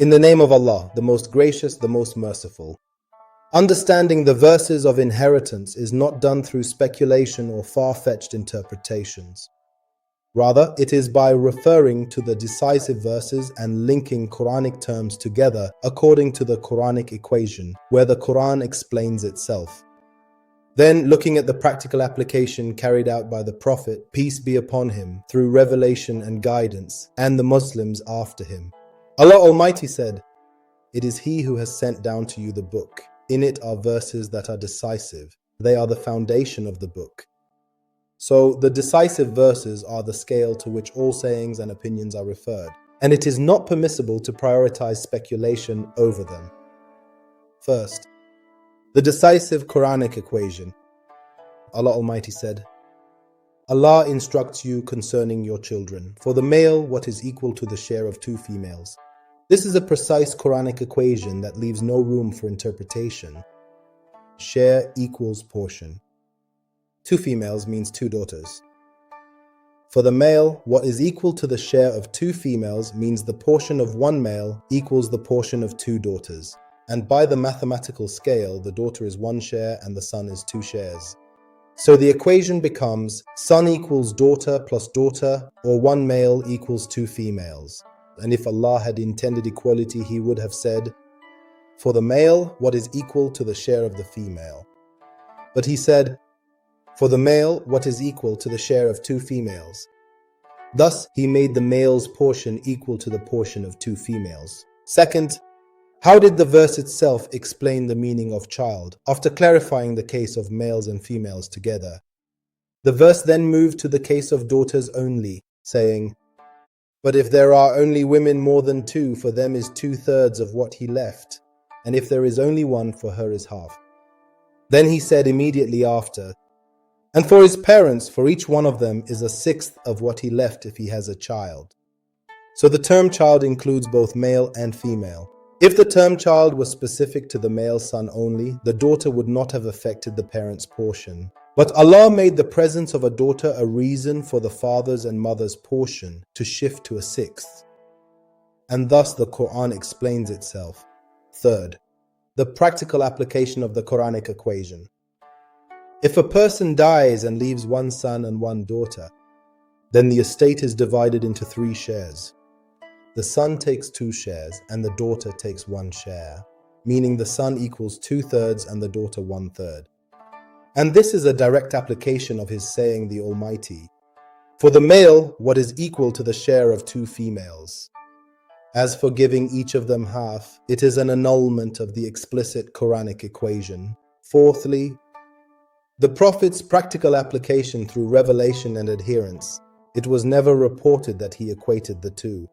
In the name of Allah, the most gracious, the most merciful. Understanding the verses of inheritance is not done through speculation or far-fetched interpretations. Rather, it is by referring to the decisive verses and linking Quranic terms together according to the Quranic equation, where the Quran explains itself. Then, looking at the practical application carried out by the Prophet, peace be upon him, through revelation and guidance, and the Muslims after him. Allah Almighty said, "It is He who has sent down to you the book. In it are verses that are decisive. They are the foundation of the book." So the decisive verses are the scale to which all sayings and opinions are referred, and it is not permissible to prioritize speculation over them. First, the decisive Quranic equation. Allah Almighty said, "Allah instructs you concerning your children. For the male, what is equal to the share of 2 females. This is a precise Quranic equation that leaves no room for interpretation. Share equals portion. 2 females means 2 daughters. For the male, what is equal to the share of 2 females means the portion of 1 male equals the portion of 2 daughters. And by the mathematical scale, the daughter is 1 share and the son is 2 shares. So the equation becomes son equals daughter plus daughter, or 1 male equals 2 females. And if Allah had intended equality, He would have said, for the male, what is equal to the share of the female. But He said, for the male, what is equal to the share of 2 females. Thus, He made the male's portion equal to the portion of 2 females. Second, how did the verse itself explain the meaning of child, after clarifying the case of males and females together? The verse then moved to the case of daughters only, saying, "But if there are only women more than 2, for them is 2/3 of what he left, and if there is only 1, for her is half." Then He said immediately after, "And for his parents, for each one of them is 1/6 of what he left if he has a child." So the term child includes both male and female. If the term child was specific to the male son only, the daughter would not have affected the parent's portion. But Allah made the presence of a daughter a reason for the father's and mother's portion to shift to 1/6. And thus the Quran explains itself. Third, the practical application of the Quranic equation. If a person dies and leaves 1 son and 1 daughter, then the estate is divided into 3 shares. The son takes 2 shares and the daughter takes 1 share, meaning the son equals 2/3 and the daughter 1/3. And this is a direct application of His saying, the Almighty, "For the male, what is equal to the share of 2 females." As for giving each of them half, it is an annulment of the explicit Quranic equation. Fourthly, the Prophet's practical application through revelation and adherence. It was never reported that he equated the 2.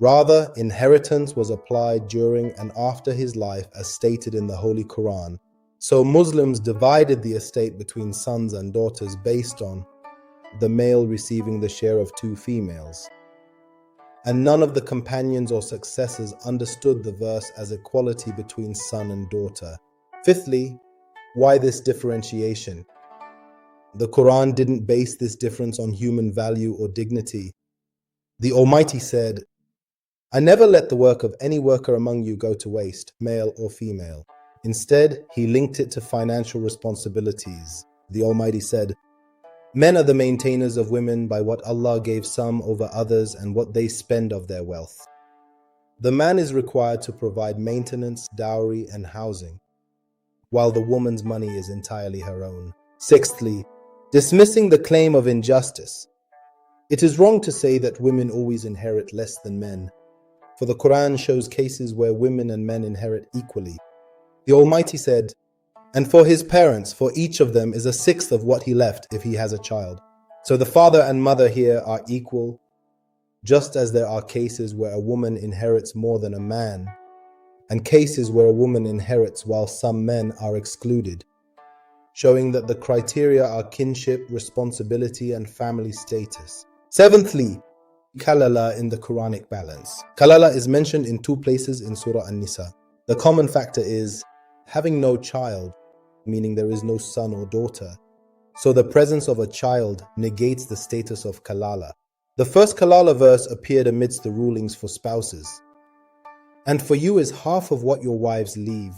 Rather, inheritance was applied during and after his life as stated in the Holy Quran. So Muslims divided the estate between sons and daughters based on the male receiving the share of 2 females. And none of the companions or successors understood the verse as equality between son and daughter. Fifthly, why this differentiation? The Quran didn't base this difference on human value or dignity. The Almighty said, "I never let the work of any worker among you go to waste, male or female." Instead, He linked it to financial responsibilities. The Almighty said, "Men are the maintainers of women by what Allah gave some over others and what they spend of their wealth." The man is required to provide maintenance, dowry, and housing, while the woman's money is entirely her own. Sixthly, dismissing the claim of injustice. It is wrong to say that women always inherit less than men, for the Quran shows cases where women and men inherit equally. The Almighty said, "And for his parents, for each of them is 1/6 of what he left if he has a child." So the father and mother here are equal, just as there are cases where a woman inherits more than a man, and cases where a woman inherits while some men are excluded, showing that the criteria are kinship, responsibility, and family status. Seventhly, Kalalah in the Quranic balance. Kalalah is mentioned in 2 places in Surah An-Nisa. The common factor is having no child, meaning there is no son or daughter. So the presence of a child negates the status of Kalalah. The first Kalalah verse appeared amidst the rulings for spouses. and for you is half of what your wives leave.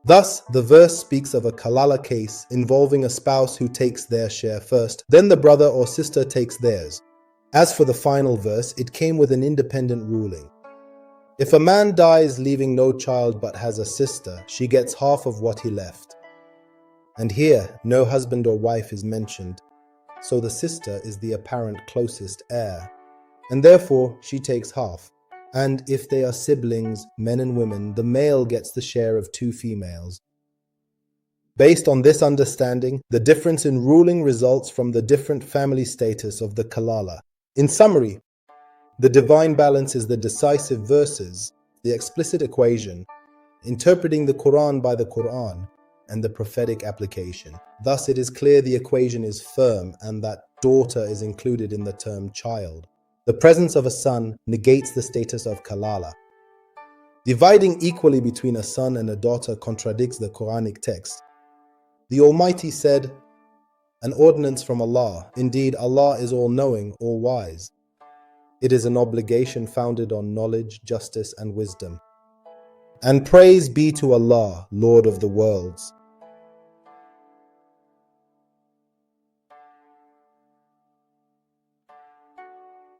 Thus, the verse speaks of a Kalalah case involving a spouse who takes their share first, then the brother or sister takes theirs. As for the final verse, it came with an independent ruling. If a man dies leaving no child but has a sister, she gets half of what he left. And here, no husband or wife is mentioned, so the sister is the apparent closest heir, and therefore she takes half. And if they are siblings, men and women, the male gets the share of 2 females. Based on this understanding, the difference in ruling results from the different family status of the Kalalah. In summary, the divine balance is the decisive verses, the explicit equation, interpreting the Quran by the Quran, and the prophetic application. Thus, it is clear the equation is firm and that daughter is included in the term child. The presence of a son negates the status of Kalalah. Dividing equally between a son and a daughter contradicts the Quranic text. The Almighty said, "An ordinance from Allah. Indeed, Allah is all-knowing, all-wise." It is an obligation founded on knowledge, justice, and wisdom. And praise be to Allah, Lord of the worlds.